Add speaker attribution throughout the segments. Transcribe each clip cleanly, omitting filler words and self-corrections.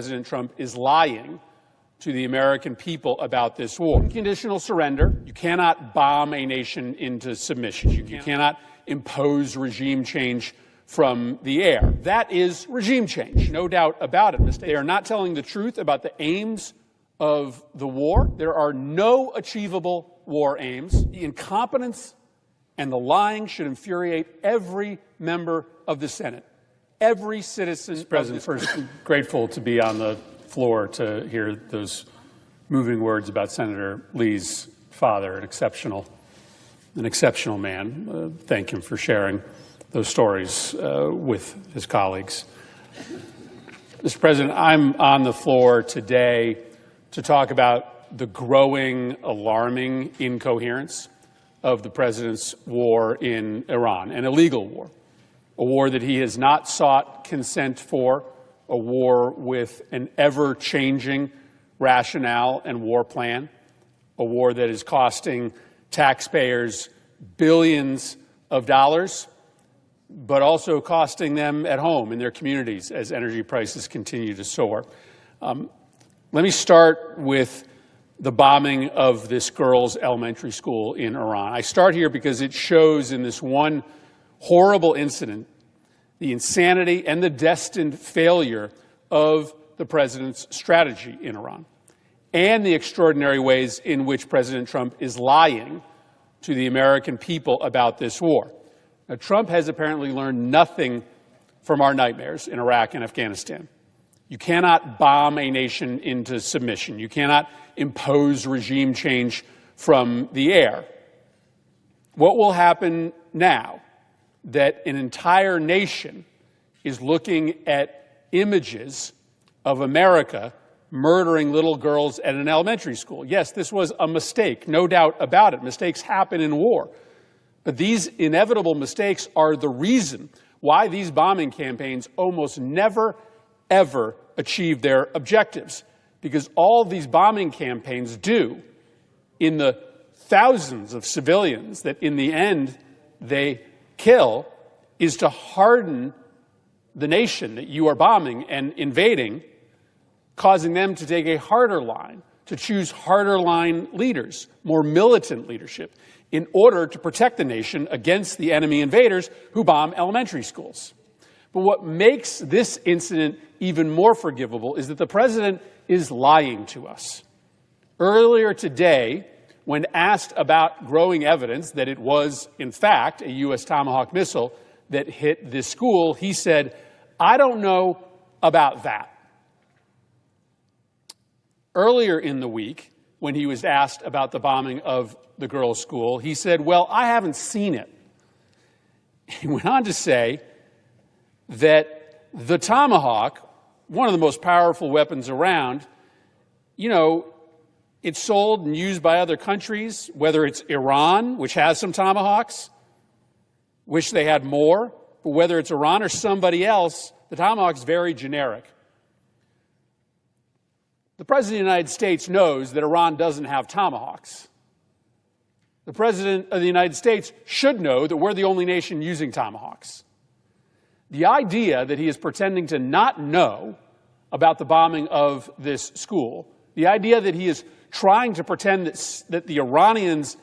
Speaker 1: President Trump is lying to the American people about this war. Unconditional surrender. You cannot bomb a nation into submission. You cannot impose regime change from the air. That is regime change, no doubt about it. They are not telling the truth about the aims of the war. There are no achievable war aims. The incompetence and the lying should infuriate every member of the Senate. Every citizen. Mr. President, first, grateful to be on the floor to hear those moving words about Senator Lee's father, an exceptional man. Thank him for sharing those stories with his colleagues. Mr. President, I'm on the floor today to talk about the growing, alarming incoherence of the president's war in Iran, an illegal war, a war that he has not sought consent for, a war with an ever-changing rationale and war plan, a war that is costing taxpayers billions of dollars, but also costing them at home in their communities as energy prices continue to soar. Let me start with the bombing of this girls' elementary school in Iran. I start here because it shows in this one horrible incident the insanity and the destined failure of the president's strategy in Iran, and the extraordinary ways in which President Trump is lying to the American people about this war. Now, Trump has apparently learned nothing from our nightmares in Iraq and Afghanistan. You cannot bomb a nation into submission. You cannot impose regime change from the air. What will happen now that an entire nation is looking at images of America murdering little girls at an elementary school? Yes, this was a mistake, no doubt about it. Mistakes happen in war. But these inevitable mistakes are the reason why these bombing campaigns almost never, ever achieve their objectives. Because all these bombing campaigns do, in the thousands of civilians that in the end they kill, is to harden the nation that you are bombing and invading, causing them to take a harder line, to choose harder line leaders, more militant leadership, in order to protect the nation against the enemy invaders who bomb elementary schools. But what makes this incident even more forgivable is that the president is lying to us. Earlier today, when asked about growing evidence that it was, in fact, a U.S. Tomahawk missile that hit this school, he said, "I don't know about that." Earlier in the week, when he was asked about the bombing of the girls' school, he said, "Well, I haven't seen it." He went on to say that the Tomahawk, one of the most powerful weapons around, it's sold and used by other countries, whether it's Iran, which has some Tomahawks, wish they had more, but whether it's Iran or somebody else, the Tomahawk's very generic. The President of the United States knows that Iran doesn't have Tomahawks. The President of the United States should know that we're the only nation using Tomahawks. The idea that he is pretending to not know about the bombing of this school, the idea that he is trying to pretend that the Iranians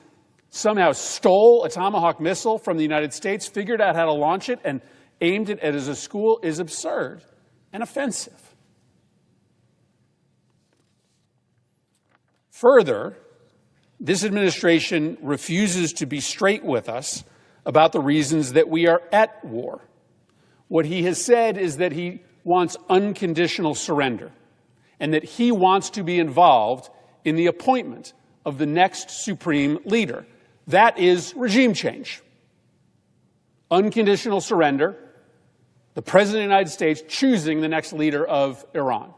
Speaker 1: somehow stole a Tomahawk missile from the United States, figured out how to launch it, and aimed it at a school is absurd and offensive. Further, this administration refuses to be straight with us about the reasons that we are at war. What he has said is that he wants unconditional surrender and that he wants to be involved in the appointment of the next supreme leader. That is regime change. Unconditional surrender, the President of the United States choosing the next leader of Iran.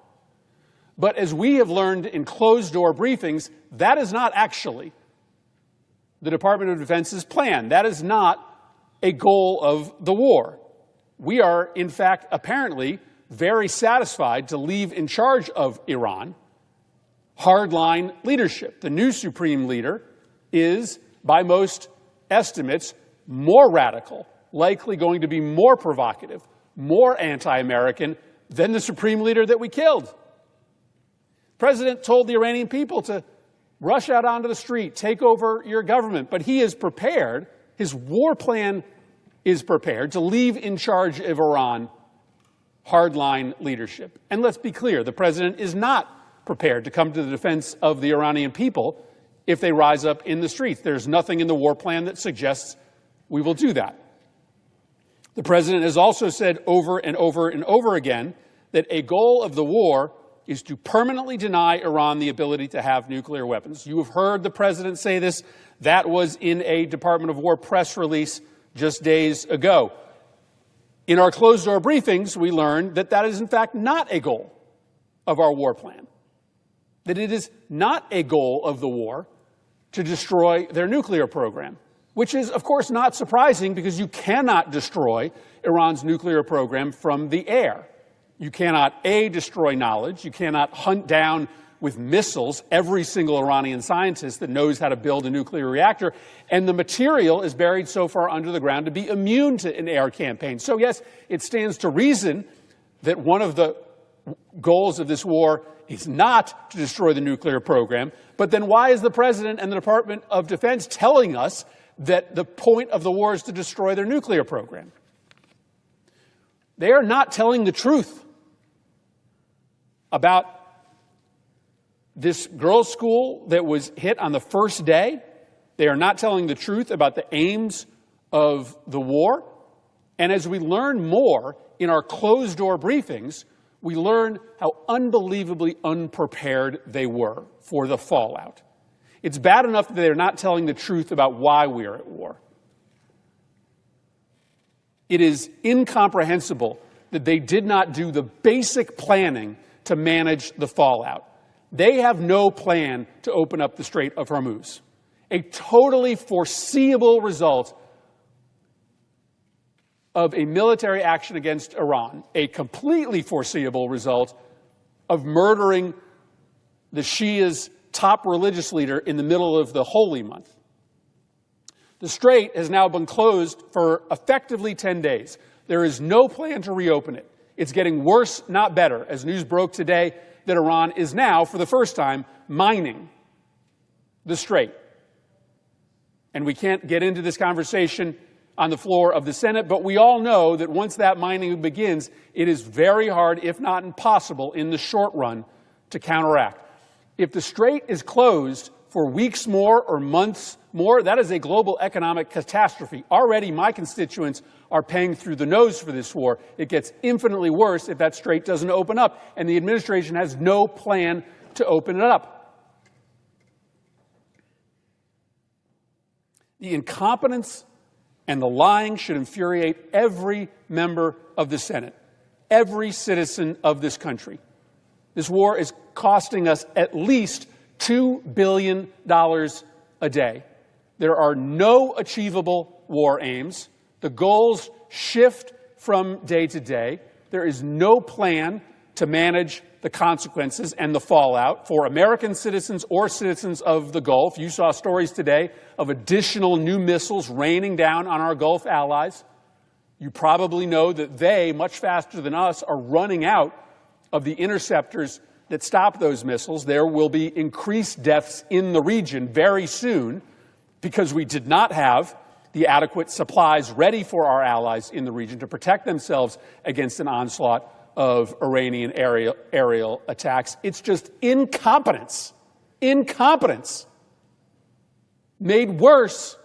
Speaker 1: But as we have learned in closed-door briefings, that is not actually the Department of Defense's plan. That is not a goal of the war. We are, in fact, apparently very satisfied to leave in charge of Iran hardline leadership. The new supreme leader is, by most estimates, more radical, likely going to be more provocative, more anti-American than the supreme leader that we killed president told the Iranian people to rush out onto the street, take over your government, but he is prepared, his war plan is prepared to leave in charge of Iran hardline leadership. And let's be clear, the president is not prepared to come to the defense of the Iranian people if they rise up in the streets. There's nothing in the war plan that suggests we will do that. The president has also said over and over and over again that a goal of the war is to permanently deny Iran the ability to have nuclear weapons. You have heard the president say this. That was in a Department of War press release just days ago. In our closed-door briefings, we learned that that is, in fact, not a goal of our war plan, that it is not a goal of the war to destroy their nuclear program, which is, of course, not surprising because you cannot destroy Iran's nuclear program from the air. You cannot, A, destroy knowledge. You cannot hunt down with missiles every single Iranian scientist that knows how to build a nuclear reactor. And the material is buried so far under the ground to be immune to an air campaign. So, yes, it stands to reason that one of the goals of this war is not to destroy the nuclear program. But then why is the president and the Department of Defense telling us that the point of the war is to destroy their nuclear program? They are not telling the truth about this girls' school that was hit on the first day. They are not telling the truth about the aims of the war. And as we learn more in our closed-door briefings, we learn how unbelievably unprepared they were for the fallout. It's bad enough that they're not telling the truth about why we are at war. It is incomprehensible that they did not do the basic planning to manage the fallout. They have no plan to open up the Strait of Hormuz, a totally foreseeable result of a military action against Iran, a completely foreseeable result of murdering the Shia's top religious leader in the middle of the holy month. The strait has now been closed for effectively 10 days. There is no plan to reopen it. It's getting worse, not better, as news broke today that Iran is now, for the first time, mining the strait. And we can't get into this conversation on the floor of the Senate, but we all know that once that mining begins, it is very hard, if not impossible, in the short run to counteract. If the strait is closed for weeks more or months more, that is a global economic catastrophe. Already my constituents are paying through the nose for this war. It gets infinitely worse if that strait doesn't open up, and the administration has no plan to open it up. The incompetence and the lying should infuriate every member of the Senate, every citizen of this country. This war is costing us at least $2 billion a day. There are no achievable war aims. The goals shift from day to day. There is no plan to manage the consequences and the fallout for American citizens or citizens of the Gulf. You saw stories today of additional new missiles raining down on our Gulf allies. You probably know that they, much faster than us, are running out of the interceptors that stop those missiles. There will be increased deaths in the region very soon because we did not have the adequate supplies ready for our allies in the region to protect themselves against an onslaught of Iranian aerial attacks. It's just incompetence. Incompetence made worse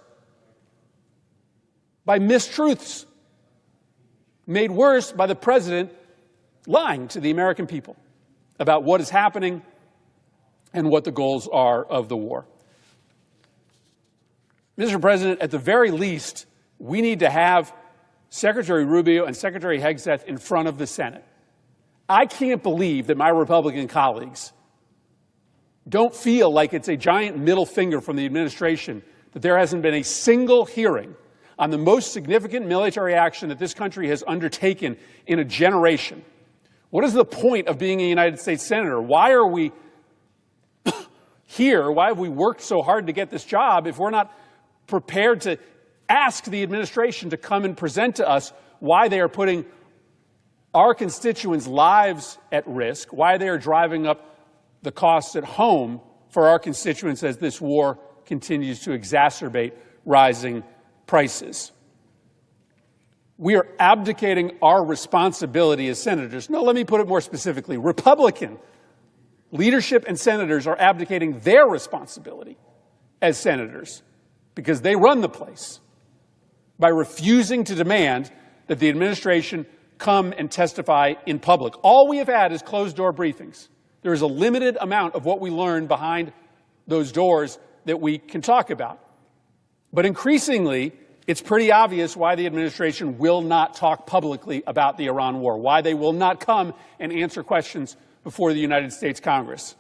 Speaker 1: by mistruths, made worse by the president lying to the American people about what is happening and what the goals are of the war. Mr. President, at the very least, we need to have Secretary Rubio and Secretary Hegseth in front of the Senate. I can't believe that my Republican colleagues don't feel like it's a giant middle finger from the administration that there hasn't been a single hearing on the most significant military action that this country has undertaken in a generation. What is the point of being a United States Senator? Why are we here? Why have we worked so hard to get this job if we're not prepared to ask the administration to come and present to us why they are putting our constituents' lives at risk, why they are driving up the costs at home for our constituents as this war continues to exacerbate rising prices. We are abdicating our responsibility as senators. No, let me put it more specifically. Republican leadership and senators are abdicating their responsibility as senators because they run the place by refusing to demand that the administration come and testify in public. All we have had is closed-door briefings. There is a limited amount of what we learn behind those doors that we can talk about. But increasingly, it's pretty obvious why the administration will not talk publicly about the Iran war, why they will not come and answer questions before the United States Congress.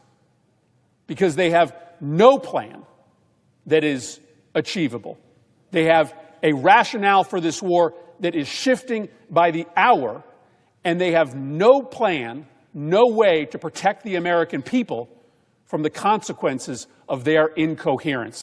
Speaker 1: Because they have no plan that is achievable. They have a rationale for this war that is shifting by the hour, and they have no plan, no way to protect the American people from the consequences of their incoherence.